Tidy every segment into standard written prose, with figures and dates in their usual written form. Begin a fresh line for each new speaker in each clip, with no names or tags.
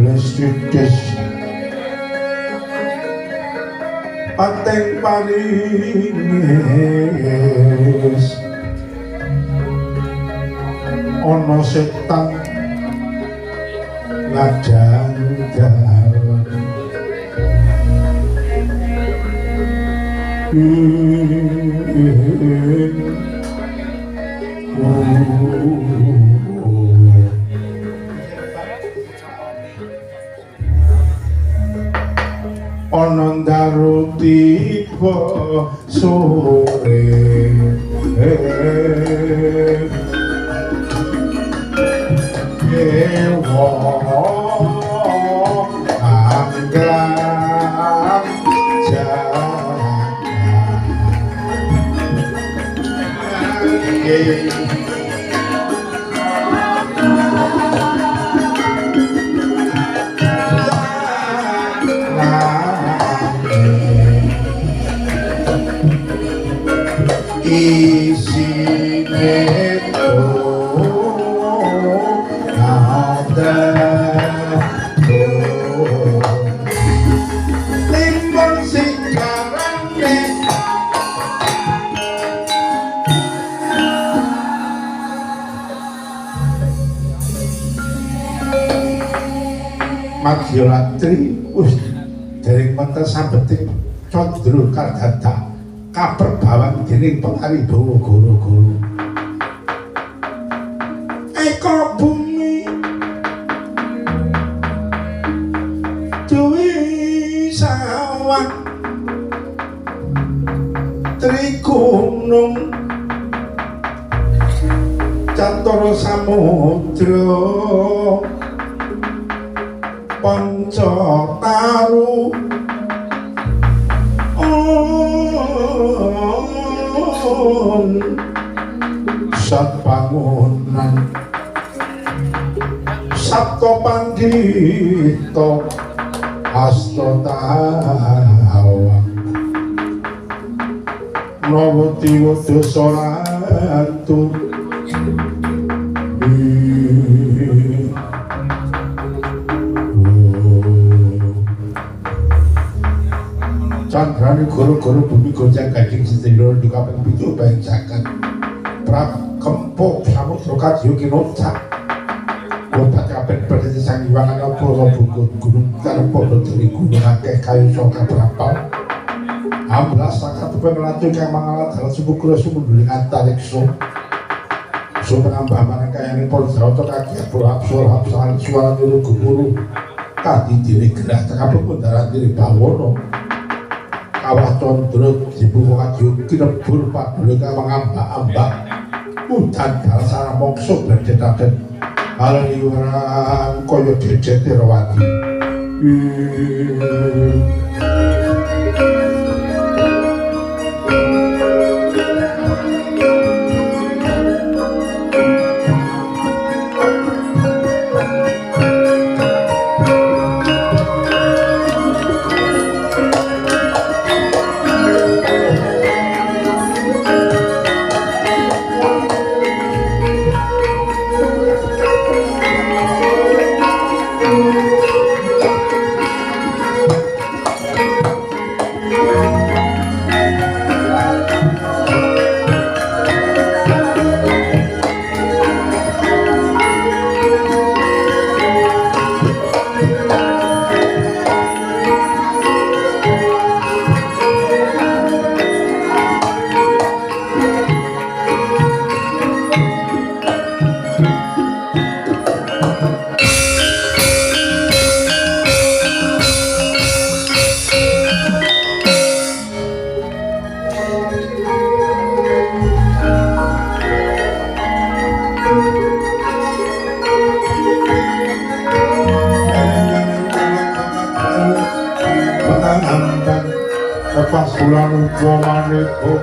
Lestitis pateng paringis ana setan ngajang dalan ana ndaru tiba sore dewa anggang jaga isine ada timbang sikarane Madyalatri wis dereng mata sambeting Candra Kardata kaperbawan dening Pangaribawa guru-guru eka bumi duwi sawah trigunung Cantara samudra Pancataru Satpangunan Sabta Pandhita Hasta Tawang Nawatiwada Saratu Candrani guru-guru bumi goncang gading sedulur di kaping 7 baeng jagat Prap kempuk samudra kadya kinocak obat kaping pendhete sang iwangan apa buku gunung karo padha diri gunung akeh kayu saka brapal amblas sakatuping latu kang mangalat dalan sumukura sumunduling antariksa sumenambah maneh kayane Polsawata kaki apsur hapsan suara niru gumuru kadi diri gerah cakap pendaran diri bawono Kawah Condro dibuka kadya kinebul padule kawang ambak-ambak udan dalsara moksa berdedaden aliwuran kaya jejet Tirawati Pasulan uga maneka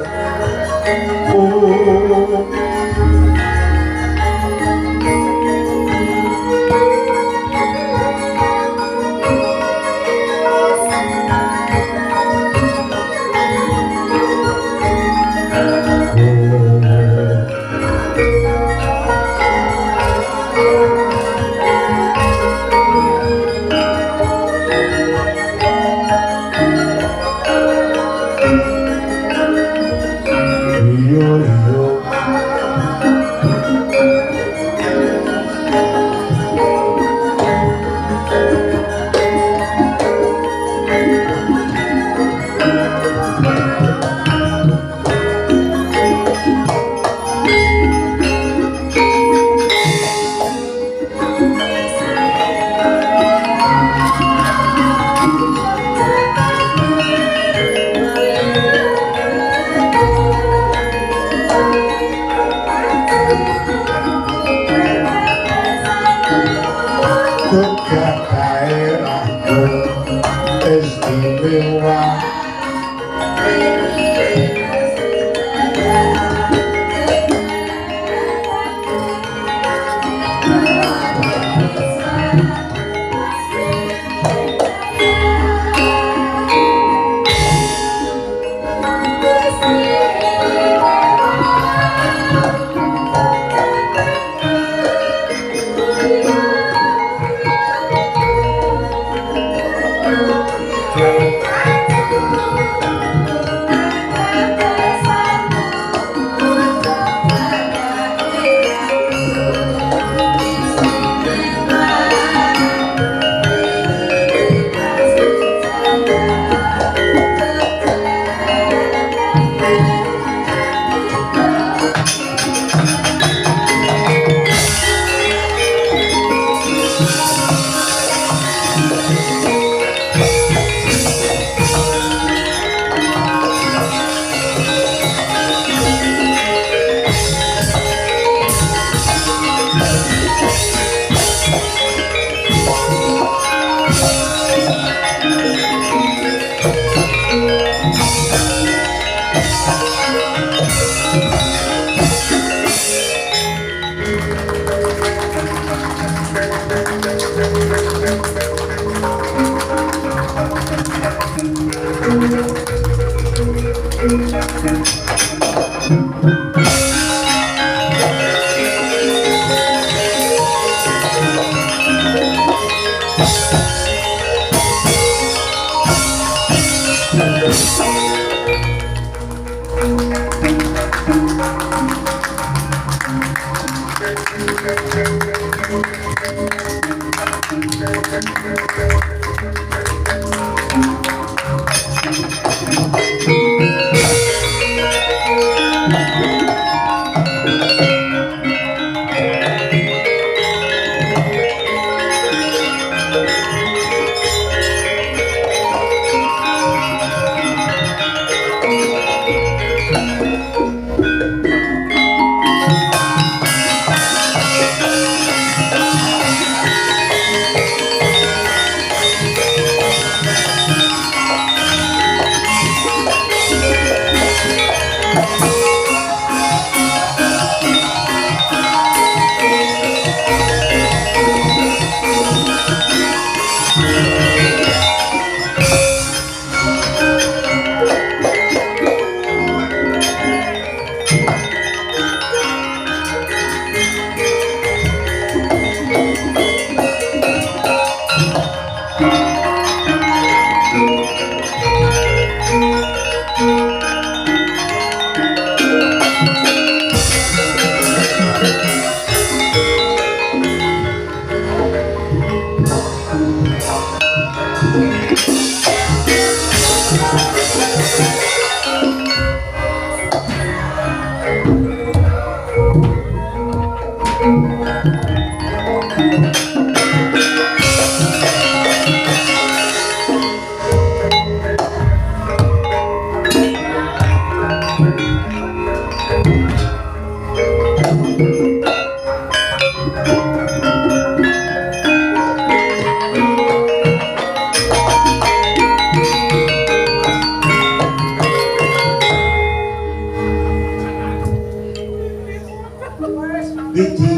Widi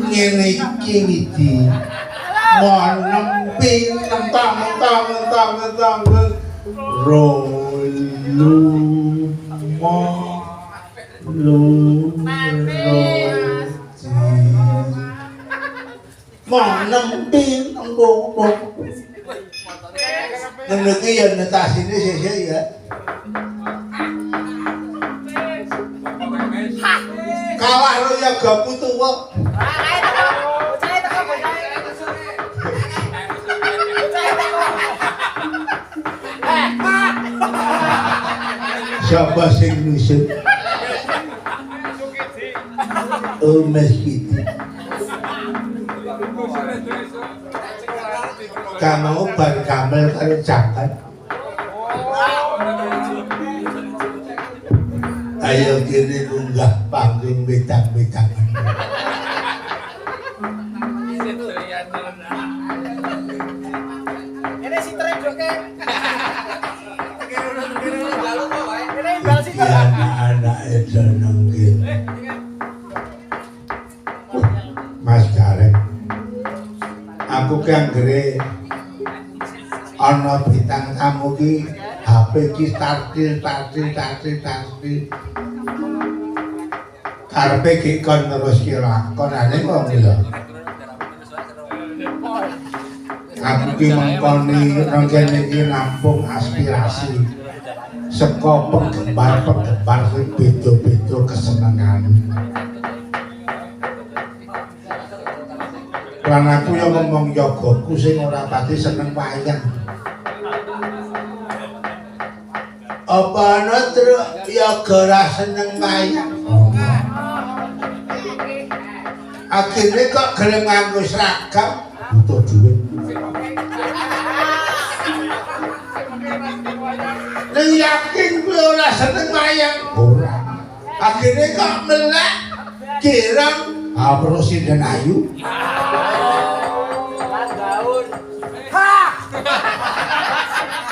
ngene iki widi monempi tentang rolu mo lu monempi ngomong ngene iki ya netasine sesuk ya kalah lo ya gapu tuwa siapa sing nusuk Mas Kiti kamu bar kamel karo jangan ayo kini munggah panggung bedang-bedangan
ini si trejoke
iki anak-anak itu nunggin Mas Gareng aku ki anggere ana bintang tamu ki HP ki tartil karepe ki kon terus ki lakonane wong lho aku ki mengkoni nang kene iki nampung aspirasi saka penggemar sing beda-beda kesenengan lan aku yo ngomong yogaku sing ora pati seneng wayang apa ana truk yoga ora seneng wayang akhirnya kok gelem nganggo seragam butuh duit ning yakin kowe ora seneng wayang ora akhirnya kok melek kirang Presiden Ayu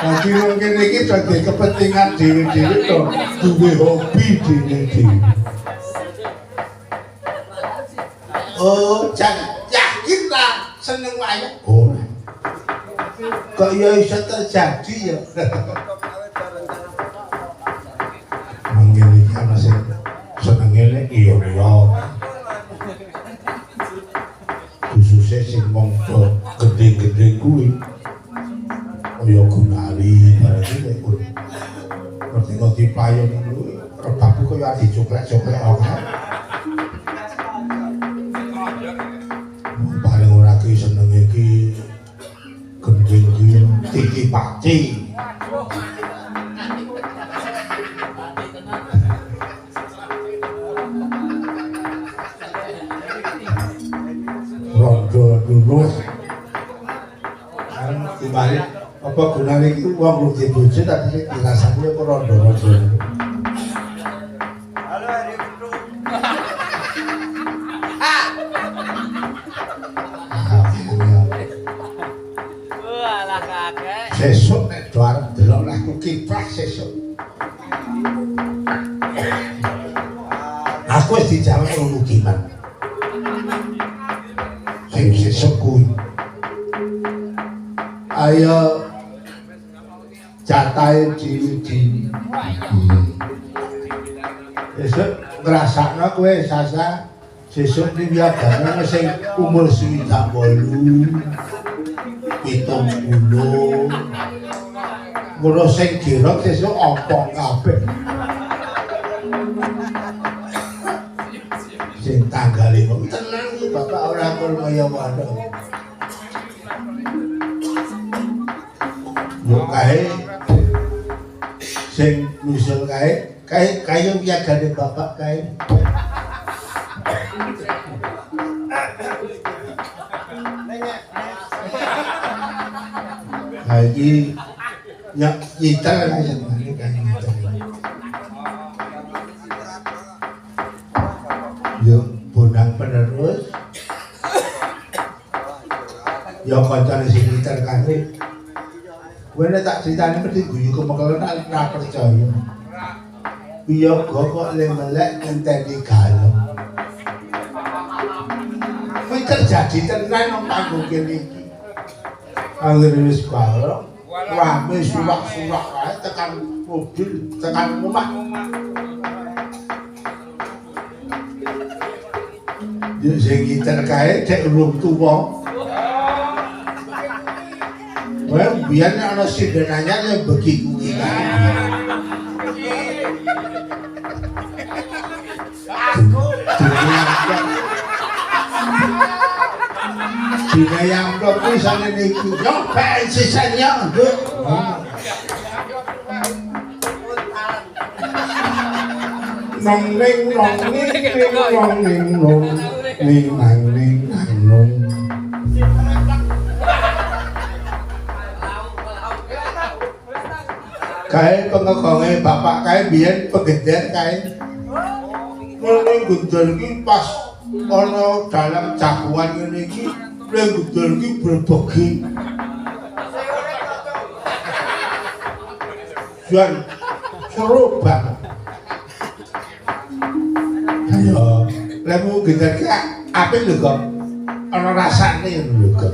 Nanti mungkin ini jadi kepentingan diri-diri toh duwe hobi diri-diri oh jangan yakin lah seneng wayang ora kok ya bisa terjadi ya mungkin ini ana sing seneng ngene iya sing monggo gede-gede kuwi. Kaya Gunari berarti nek ngerti payung kuwi rebab kaya dicoklek-coklek kok. Paling ora ki senenge ki gending ki tiki pati. Rondo dulu kan kembali apa gunane iki wong lu dibojo tapi dirasani apa rondo-rondo. Halo Hari Bro. Walah kakek. Sesuk nek do arep delok lah ku kiprah sesuk. Aku wis dijawab ngono gimana. Sesuk kuwi ayo jatahe ciwi-ciwi sesuk ngrasakno kowe Sasa sesuk iki wiadane sing umur 68 70 ngono sing girok sesuk ompong kabeh sing tanggal 5 tenang iki bapak ora kaya wae. Yo kae sing nusul kae kaya wiagane bapak kae. Lagi nyak gitar senenge kae. Yo bonang penerus. Yo kancane sing gitar kae. Kowe tak critani mesti guyu kemekelen ora percaya. Piye kok melek ngenteni galem. Kuwi terjadi tenan nang panggung kene iki. Anggere wis balok, rame surak-surak wae tekan mobil, tekan omah. Yo sing gitar kae cek urung tuwa. Wah, biar ana sidenanya yang begitu kita. Dina yang blok ini sana niki, nyopek sisanya. Nong ning nong ning nong ning nong ning nang ning nang nong. Kae pengekonge bapak kae biyen pegeden kae. Ngono gundul iki pas ana dalam jagoan ngene iki, lek gundul iki berbagi. Jan seru banget. Ayo, lemu gundul iki apik lho kok. Ana rasane lho kok.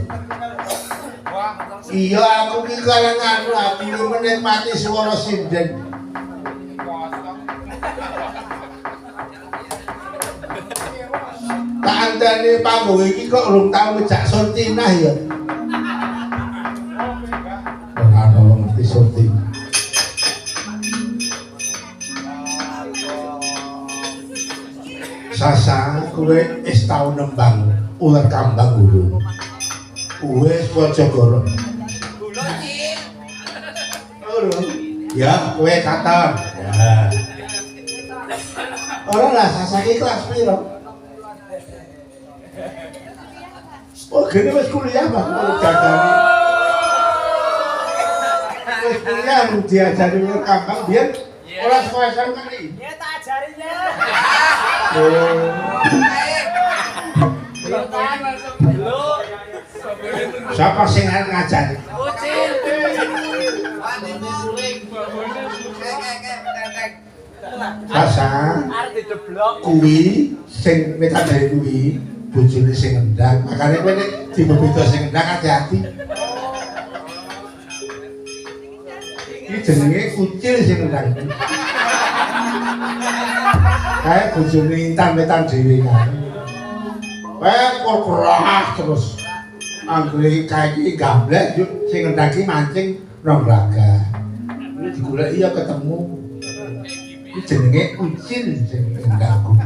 Iya aku ki kalangan aku menikmati suara sinden. Tak andane panggung iki kok urung tau ngejak Surtinah ya. Ora ono ngerti Surtinah. Sasa kowe wis tau nembang ular kambang guru. Wis Pojogoro. Ya, kowe katon. Ya. Ora lah Sasaki kelas piro? Oh, gini wis kuliah Bang, dadani. Wis kuliah diajari kambang biyen ora sekolah SMK iki. Ya tak ajari ya. Siapa sing ngajari? Ucil. Sasa kuwi sing wetan dari kuwi bojone sing ngendang, makane kowe nek dibebeda sing ngendang hati-hati. Iki jenenge Ucil sing ngendang. Kae bojone Intan wetan dhewe kae. Kowe kok kerah terus. Anggere kae iki gamblek yo sing ngendaki mancing rong raga. Iki digoleki ya ketemu. Iki jenenge ucil sing ngendakku.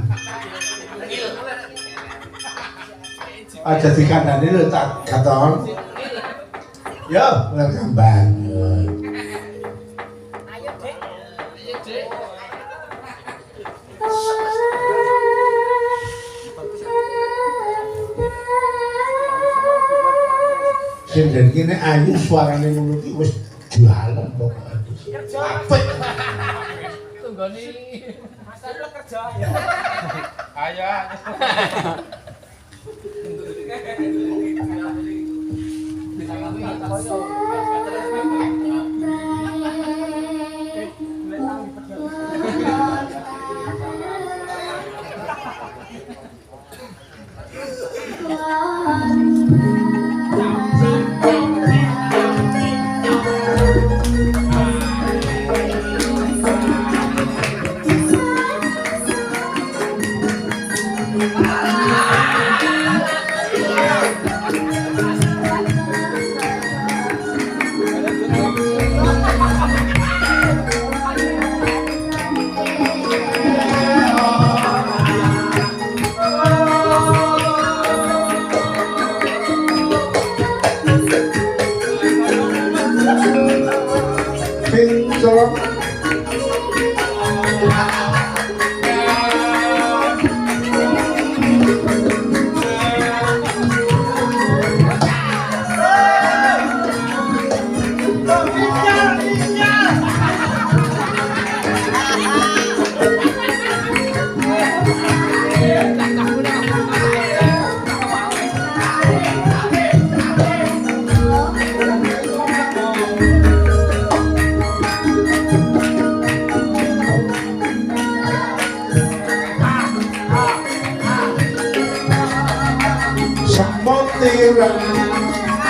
Aja dikandani lho tak katon. Yo, ngergamban. Ayo, Dik. Ayo, Dik. Sing dene ayu suarane ngono iki wis jualan pokoke. Apik.
Tunggoni. Masal kerja ya. Ayo.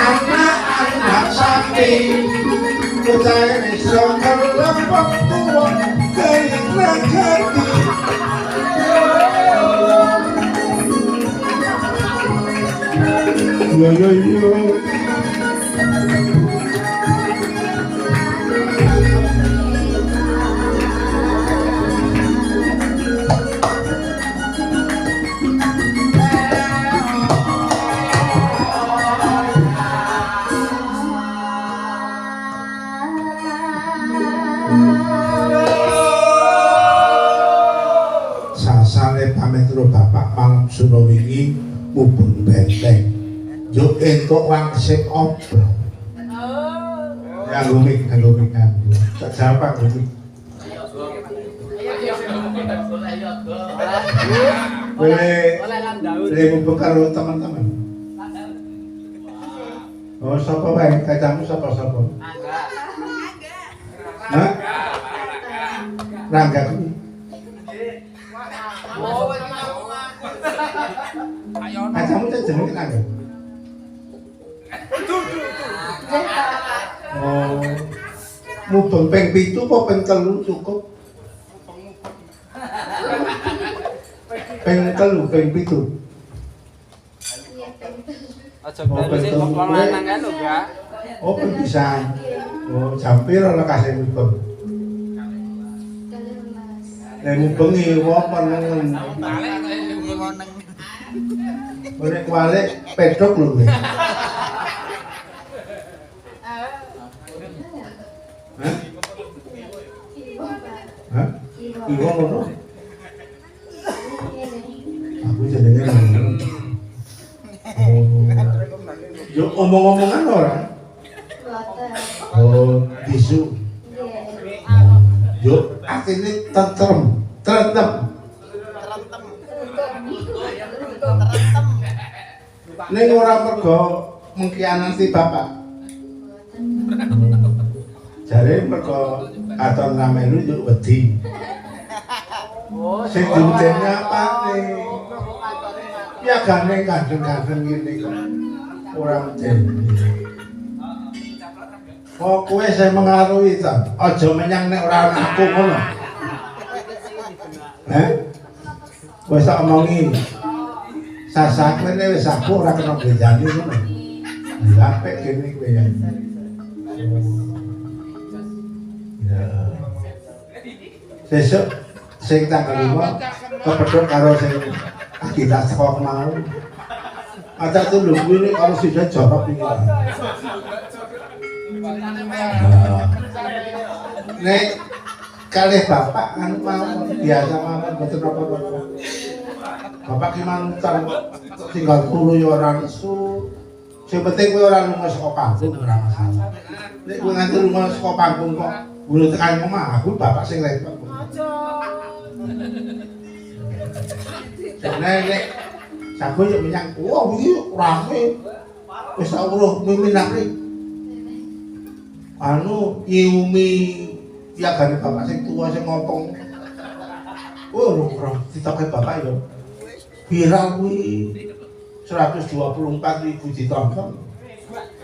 Anak-anak sakti Kucai iso ngelempok tua Keinginan ganti Yo yo yo Metro Bapak malam suno wingi mubeng benteng yo entuk wangsip opo ya ngomik tak jawab ngomik boleh mubeng karo teman-teman oh sapa wae kacamu sapa Hah? Rangga kuwi kacamu teh jenenge Rangga. Oh. Mubeng ping 7 apa ping 3 cukup? Ping 3, ping 7.
Aja terus wong lanang kan lho, Mbak.
Oh, ping pisan. Oh, jam pira lokasi mubeng? Nek mubengi wong meneng. Nek walik pedhok lho kowe. Hah? Hah? Iwo ngono. Aku jenenge ngono. Yo omong-omongan ora? Oh, bisu. Yo atine tentrem. Ning ora mergo mengkhianati bapak. Jare mergo aton ramelu yo wedi. Sing diudene apane? Piagane kadang-kadang ngene kok. Ora medeni. Oh, kowe sing mengaruhi ta. Aja menyang nek ora ana aku ngono. Wis tak omongi. Sasakene wis aku ora kena bejani ngono. Lapek kene kowe ya. Ya. Sesuk sing tanggal 5 kepethuk karo sing agenda sekolah mau. Ada tuh lho kuwi kalau sudah jorok iki. Nek kalih bapak kan mau biasa mawon mboten apa-apa. Bapak ki mantan tinggal turu ya ora isu. Sing penting kowe ora lunga saka kampung ora masalah. Nek kowe nganti lunga saka kampung kok urut tekan omah, aku bapak sing repot. Nek sampun yo menyang wah iki rame. Wis tak uruh miminah rik. Anu nyiumi piagane bapak sing tua sing ngompong. Oh, ora ditoke bapak yo. Viral kuwi 124.000 ditonton.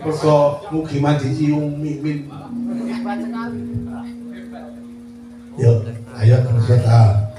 Mergo mugi mandi cium mimin. Yo, ayo terus ta.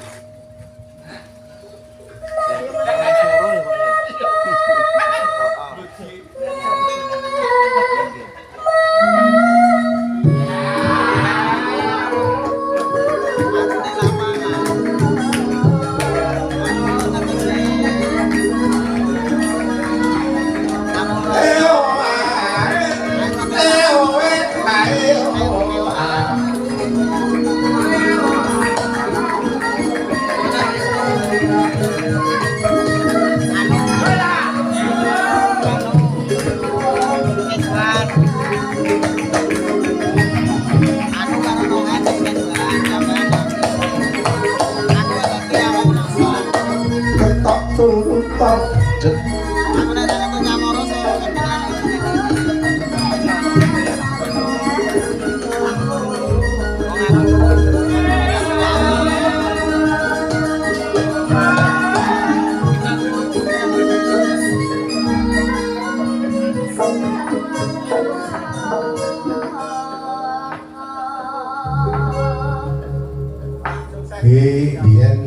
Biyen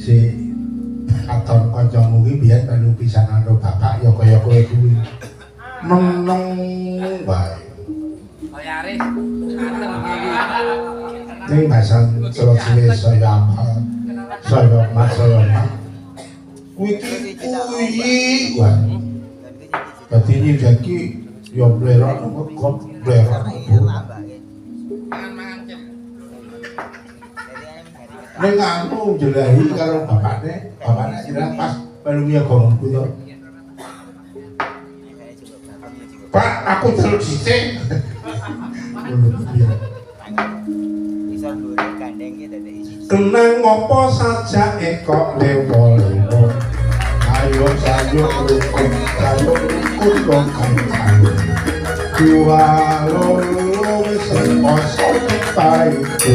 si katon kancamu iki biyen melu pisanan karo bapak ya kaya kowe kuwi. Meneng wae.
Kaya aris. Anteng iki.
Ning basan Sulawesi saya apa? Saya mas saya mas. Kuwi wae. Dadi iki iki ya blero kok blero. Nek aku jelahi karo bapakne jelas pas pelumia gongku to. Pak, aku celuk sithik.
Bisa dhuwure gandeng ki dadi siji.
Kenang ngopo saja kok lewo-lewo. Ayo sayuk rukun kok kancan. Dua loro wis poso paiku.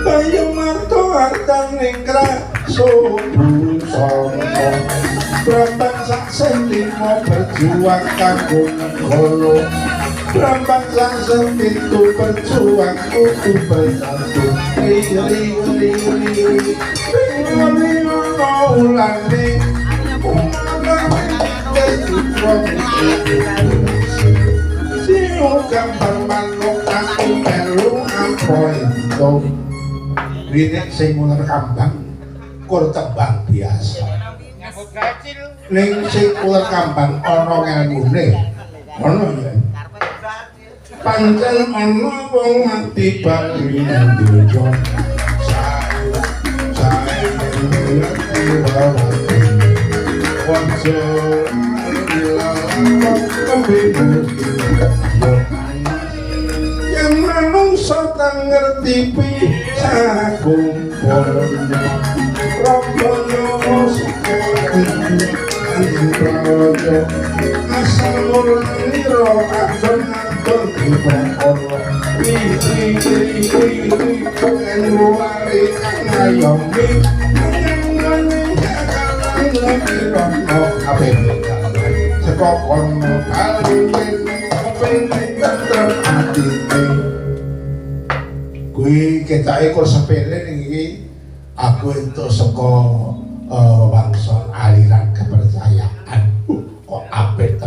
Ayo marto antang ningkra subuh songo Brambang sak selimo berjuang kanggo negara Brambang sak sepitu berjuang kudu bersatu Ri ulane Sio gambar manuk aku melu apoe Winek sing muter kambang kur tembang biasa. Ning sing muter kambang ana ngelmune. Ana ya. Pancen ana wong mati bali ndojo. Sae yang manungsa tak ngerti bisa kumpul Rokono asal mulai roh adon-adon dibongkolo Pengen mulai kang ngayomi Sekokono kalungin pengen tentrem atine kuwi ketake kok sepele ning iki aku entuk saka wangsa aliran kepercayaan kok apik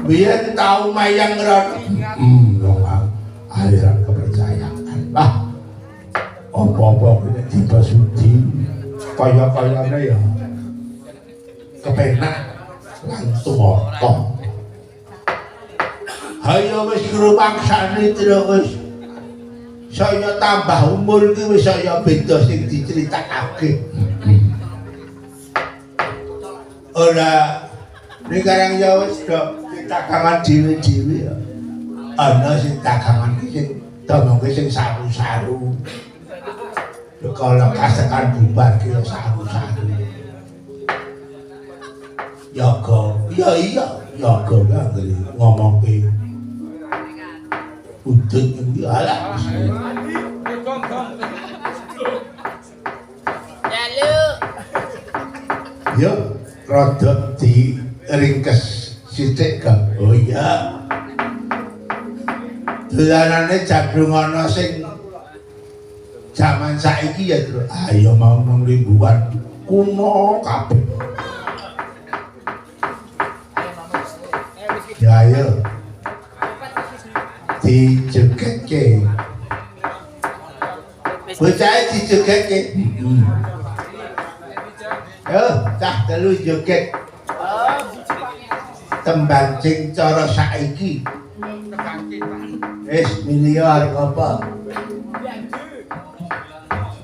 biyen tau mayang rono. Wong aliran kepercayaan. Lah apa-apa kuwi tiba sudi kaya-kayane ya kepenak lan tuwa. Hayo wis rumangsane terus. Saya tambah umur iki wis saya beda sing diceritakake. Ora nek karang ya wis do ditakangan dhewe-dhewe ya. Ana sing takangan iki sing domongke sing saru-saru. Kalau kasekan bubar ki ya saru-saru. Yoga, iya yoga kan ngomongke. Udut iki alah. Yo, rada di ringkes sithik gak? Oh iya. Dolanane jadung ana sing jaman saiki ya, Tru. Ayo mau nang lingkungan kuno kabeh. Ya ayo. Dijogetke. Bocah dijogetke. Yo, cah telu joget. Tembang sing cara saiki. Wis milih arep apa?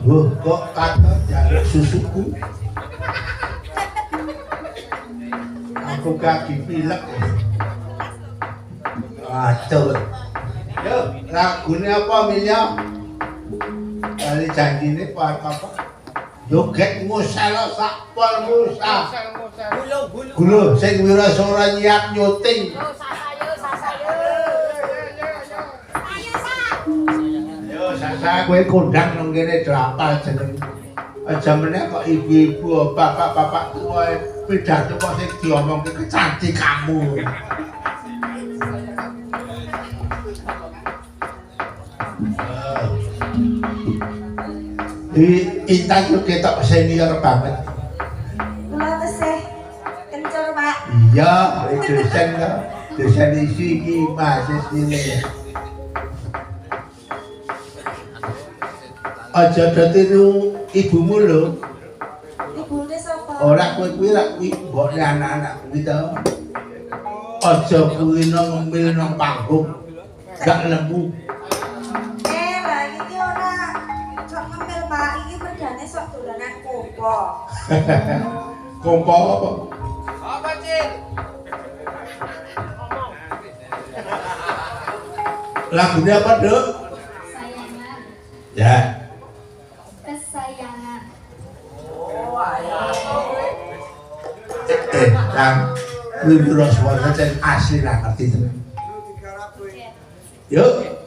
Kok kata jaluk susuku. Aku kaki pilek. Aduh. Yo, lagune apa Milya? Kali janjine apa? Joget ngusel sak pol ngusah. Gulu sing wirasora nyiap nyuting. Yo sasa kowe kondang nang kene drapal jeneng. Aja meneh kok ibu-ibu bapak-bapak tuwa pidato kok sing diomongke kecantik kamu. Intan yo ketok senior banget.
Kula tesih kencur, Pak.
Iya, dosen isi iki mahasiswine. Aja datiru ibumu lho.
Ibune sapa?
Ora kowe kuwi lak kuwi mbokne anak-anak kuwi to. Aja kuwi nang ngomil nang panggung. Gak lemu.
Lah iki ora sok ngemil, Pak. Iki merdane sok dolanan kompo.
Kompo apa?
Apa, Cil?
Lagunya apa, Dok?
Kesayangan.
Ya.
Kesayangan.
Kang Lulu suara dan asli lah ngerti itu. Yuk.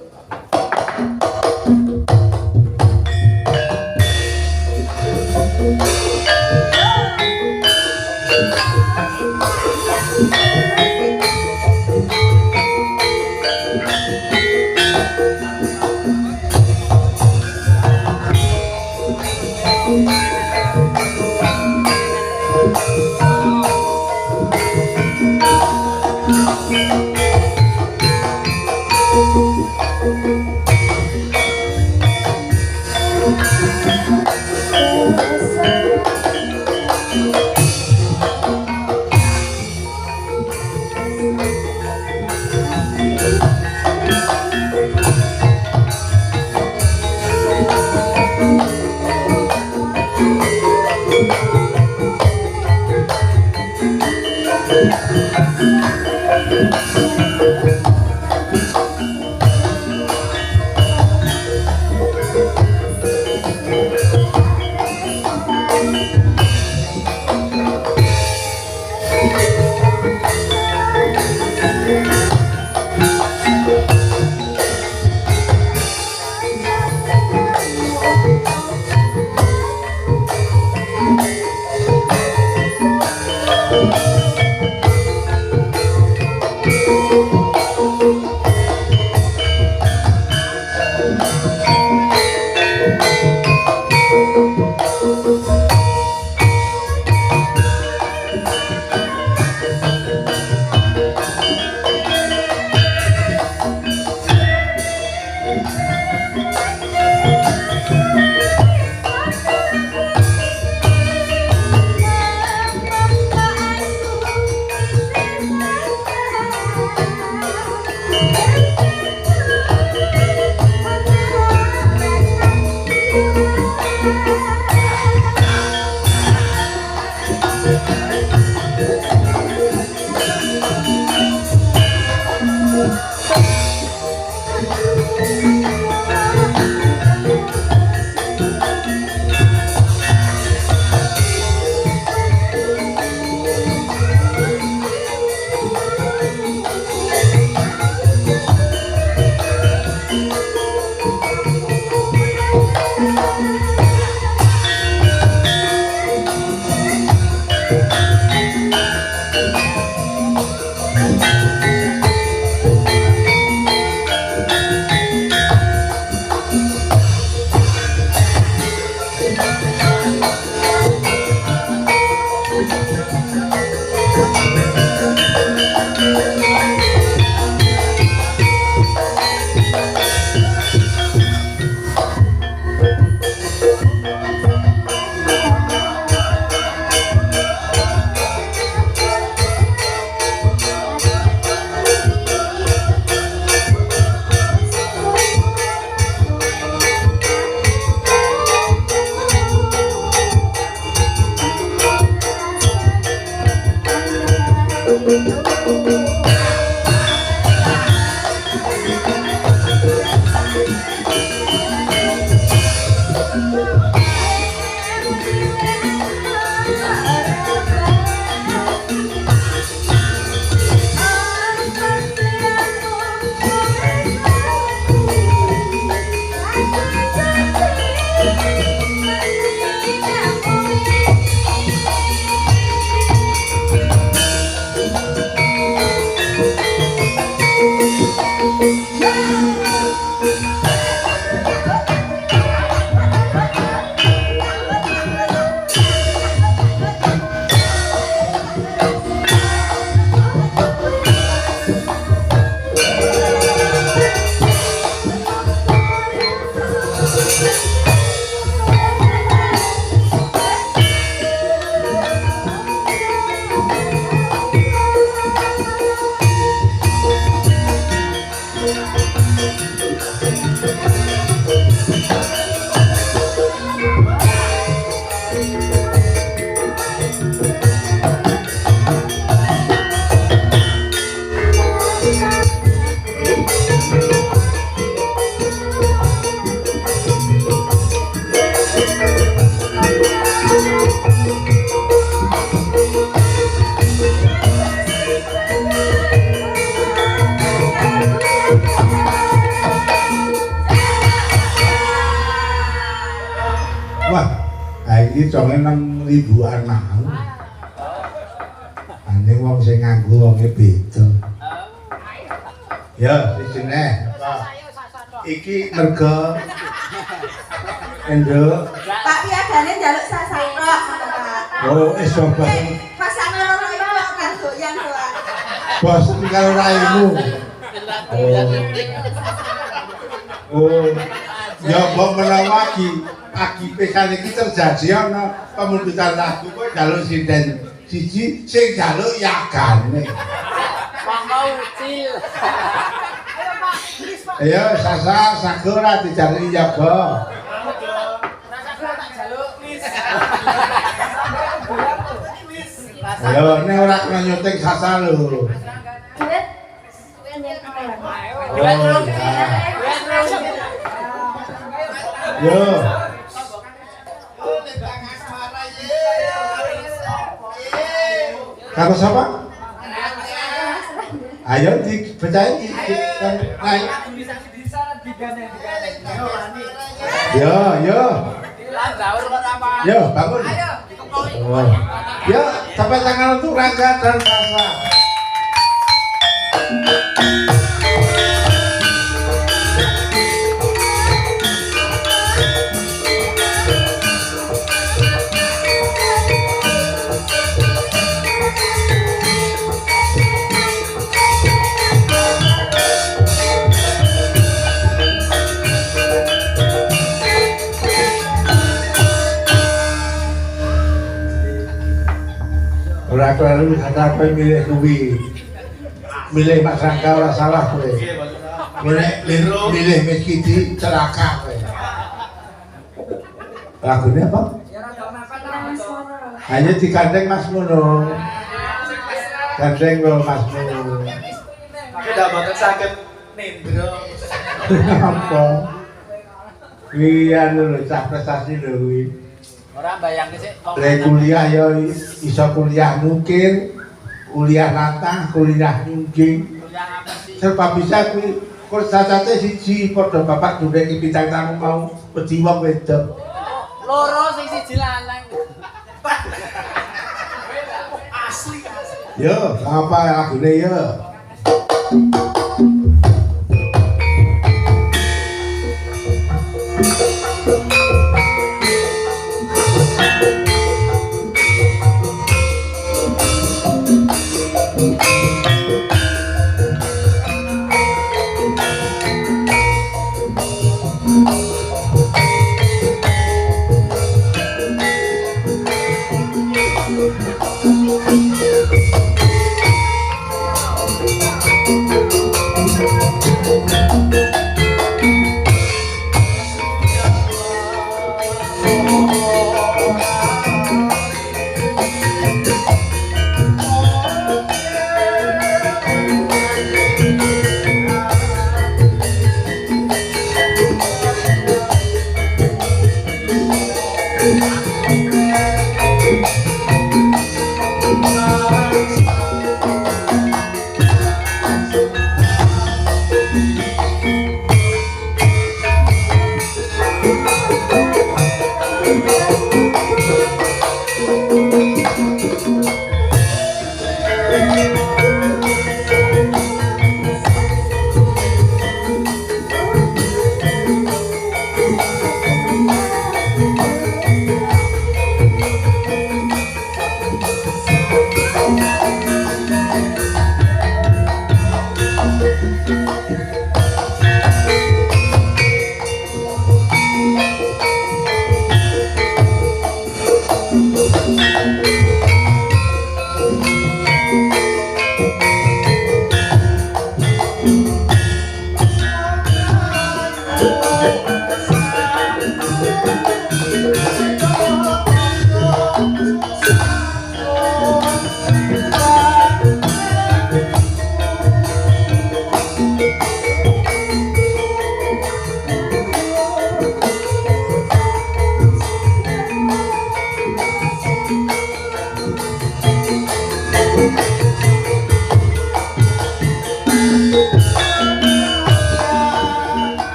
Iki conge 6.000-an mau. Anjing wong sing nganggo wonge beda. Ya, isine. Iki merga Endo.
Pak piadane njaluk sasak tok, Pak.
Oh, iso banget.
Pasane loro iki kok kan doyan doan.
Bos karo raimu. Oh. Ya mbok menawa pagi pekan iki terjadi ana pemundutan lagu kok njaluk sinden siji sing njaluk yagane.
Monggo ucil.
Ayo Sasa Sagora dijaluk yaga. Ayo nek ora kena nyuting Sasa lho. Yo. Kata siapa? Ayo dibacain naik. Yo. Yo, bangun. Oh. Yo, sampai tangan untuk Rangga dan Sasa. Ora kelaru kata apa milih kuwi. Milih Mas Rangga ora salah kowe. Milih Miss Kidi celaka kowe. Lagune apa?
ngono.
Hanya digandeng Masmu no. Gandeng lo Masmu.
Aku udah banget sakit nendro.
Apa? Iya lho, cah prestasi lho kuwi.
Ora bayangke sik wong
Lek kuliah ya iso kuliah mungkin, kuliah latah, kuliah nyungging.
kuliah apa sih?
Serba bisa kuwi. Kok sacate siji padha bapak dureki bintang tamu mau wedi wong wedok.
Loro sing siji lanang.
Asli.
Yo, apa lagune yo?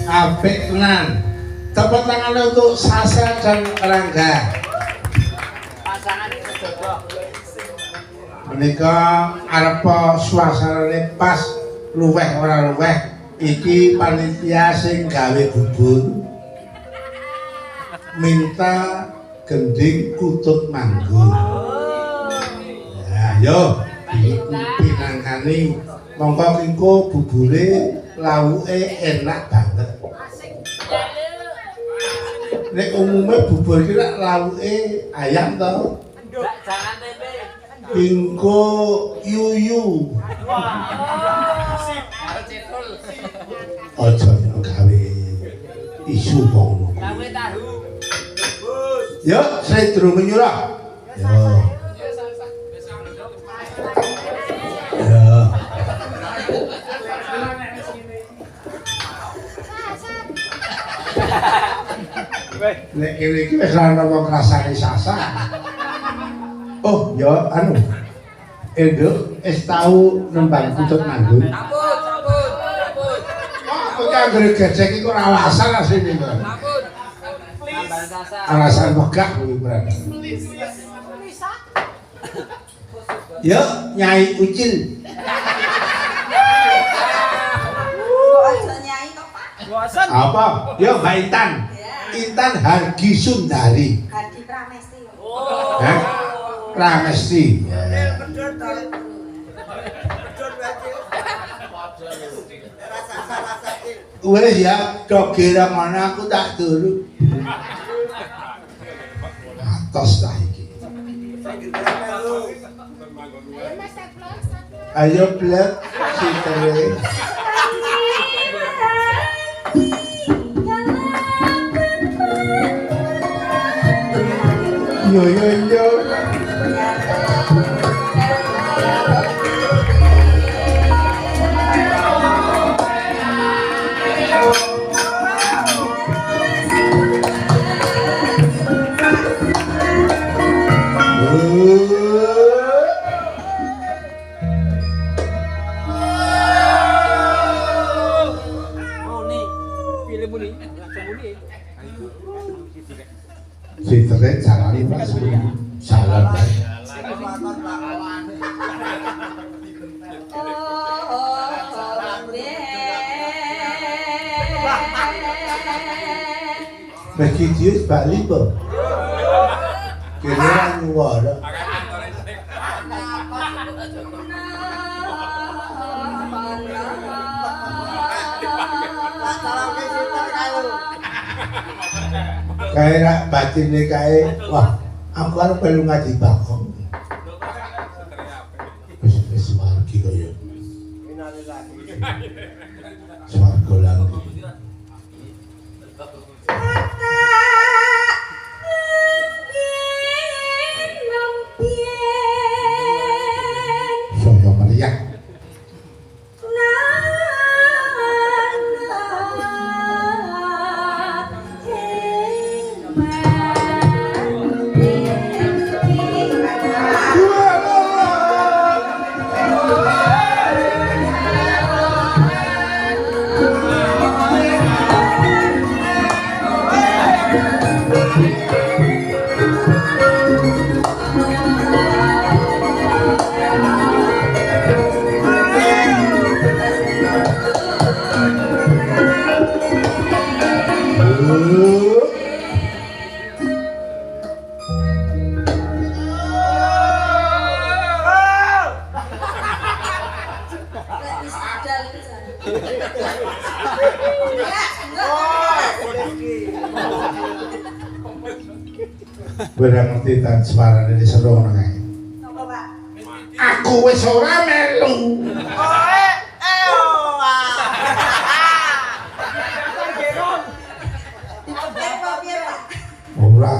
Apik tenan. Tepuk tangan untuk Sasa dan Rangga.
Pasangan itu jodoh.
Menika arepa suasanane pas luweh ora luweh. Iki panitia sing gawe bubur. Minta gending kutut manggung. Ya, yo pinangkani mongko engko bubure lawuke enak banget. Nek umume bubur iki lak lawuke ayam to.
Jangan tempe.
Engko yuyu.
Cetul.
Aja gawe isu wong.
Gawe tahu.
Yo, saya durung nyurah. Yo. Ya. Nek kene iki wis ana wong rasane Sasa. Oh, ya anu. Enduk wis tau nembang kutut manggung.
Ampun, ampun, ampun.
Oh, kok anggere gecek iku ora alasan asline kok.
Ampun. Tambahan sasa.
Alasan megah kuwi berarti. Yo, Nyai Ucil.
Kok aja nyai kok Pak?
Apa? Yo, Mbak Intan. Intan Hargi Sundari.
Hadi Pramesti.
Hah? Pramesti. Wes ya, dogera mana aku tak turu. Atos ta iki. Ayo blek sitere. Yo yo yo. Sitere jalane Mas. Salam. Bagi dia Bali po. Kira nyuwara. Kayak batine kae, wah, aku arep perlu ngaji bakong. Wis wargi kaya. Swarga langit. Saya meriah. Berang ngerti tan semarane di seru ngono kae.
Apa, Pak?
Aku wis ora melu. Ora.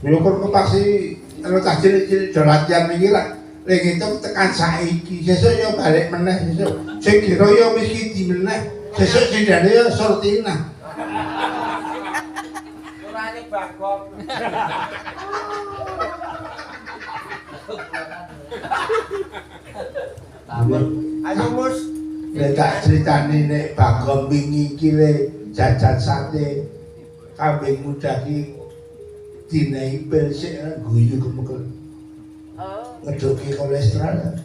Yo kok taksi anu cah cilik-cilik do latihan iki lah. Ning itu tekan saiki, sesuk yo balik meneh sesuk. Sing kira yo wis ki meneh. Sesuk sindane yo Sortina.
Urane bagong.
Ayo Mus,
Nek tak critani nek Bagong wingi iki le jajan sate kambing muda ki dinehi pil sik guyu kemekel. Ngedoki kolesterol.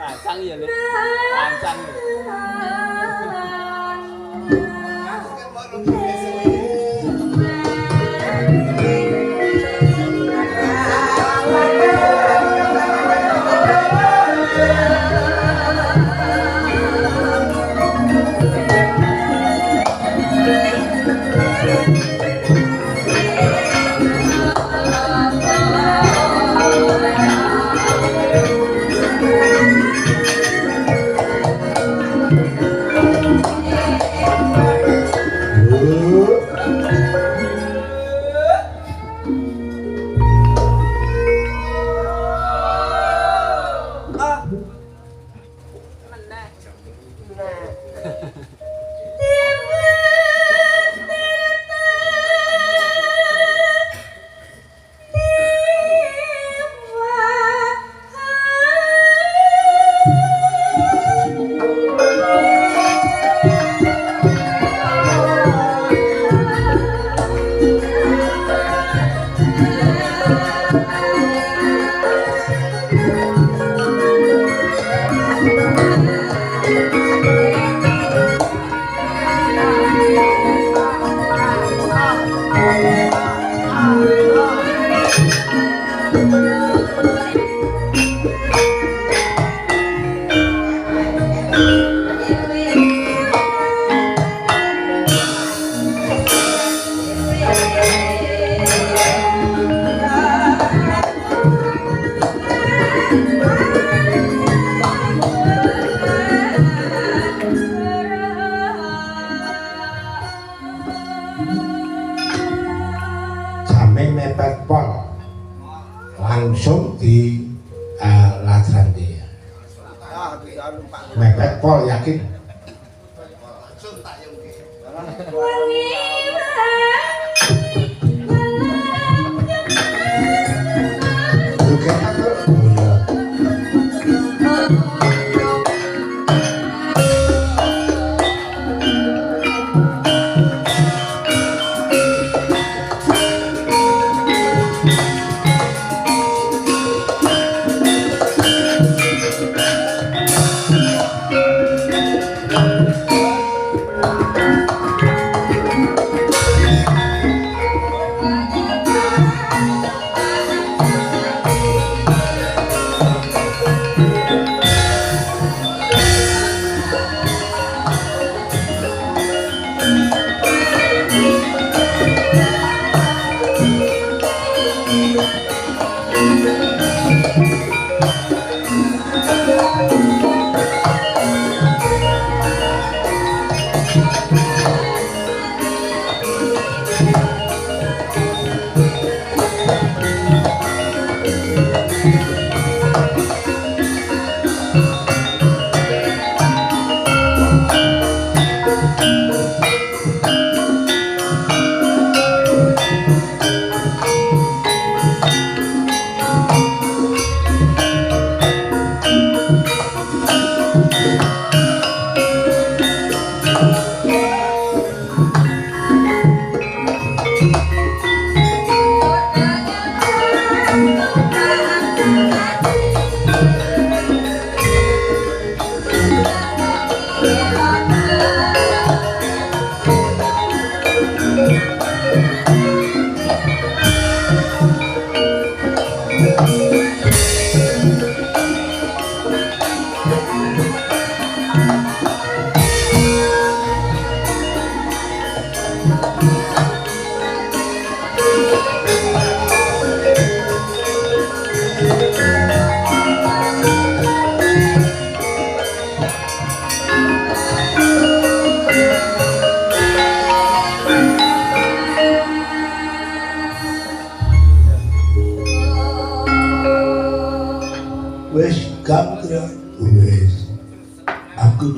Lancang ya, Le. Lancang. Jame mepet pol langsung di ladran dia. Mepet pol yakin. Juga aku.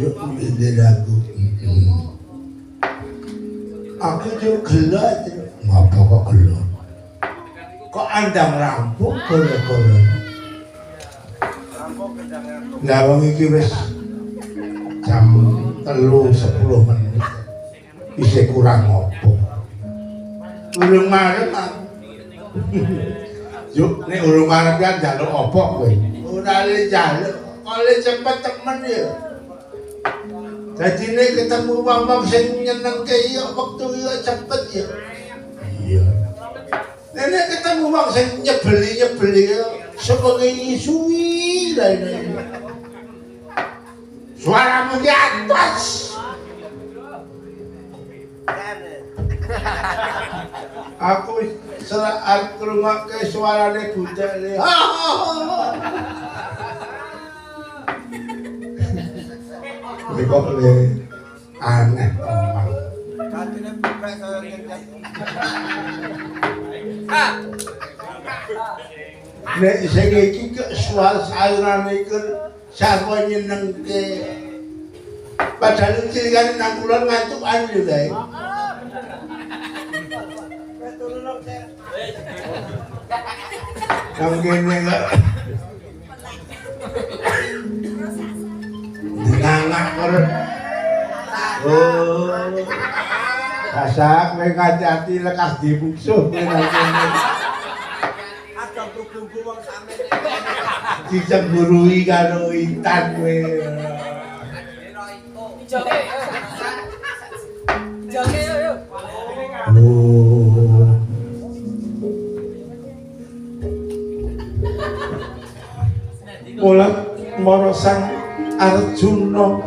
Yuk ini aku. Aku juga gelap. Ngapa kok gelap? Kok andang rampung kono-kono. Lah wong iki wis jam 3:10 menit. Isih kurang opo. Urung marep aku. Yuk nek urung marep kan njaluk opo kowe? Ora le njaluk, kok le cepet temen ya. Dadi nek ketemu wong-wong sing nyenengke ya wektu ya cepet ya. Iya. Nek ketemu wong sing nyebeli ya sebagai suwi lah ini. Suaramu di atas. Aku serah ngrungokke suarane budale. Kok le aneh omong.
Katene bukrek kaya ngene.
Nek sing iki kok suara sayurane iku sarwa nyenengke. Padahal cilikane nang kulon ngantukan yo kae. Nang kene kok Nangak kor. Oh. Kasak kowe ngajati lekas dibungsuh kowe nang kene.
Ada bumbu wong samene.
Dicemburui karo Intan kowe.
Joge. Joge yuk.
Oh. Mula mara sang Arjuna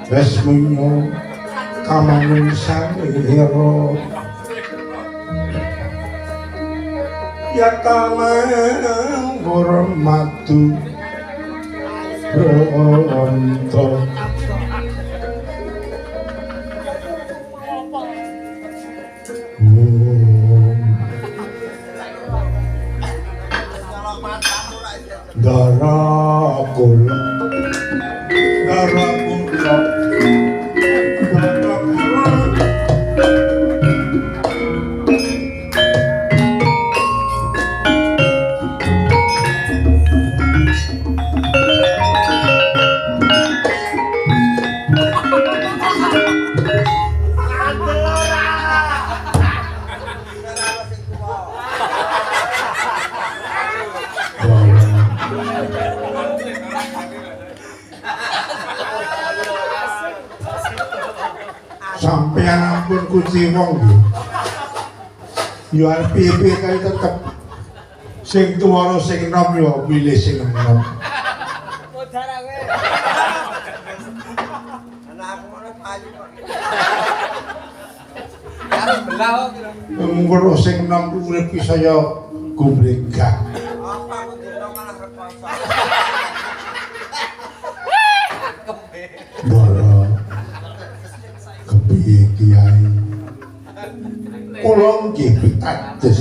wis munyo kamanungsan hero ya tamang hormatu ronto Dara kula Dara kula Dara kula sampeyan ampun kuci wong yo arep piye kae tetep sing tuwa sing enom yo milih sing enom
Modar kowe. Anak aku ngono payu kok. Arep belah kok.
ngoro sing enom urip saya gumregak
Apa aku dino malah rekoso.
Bara kepiye kiai kula nggih pitados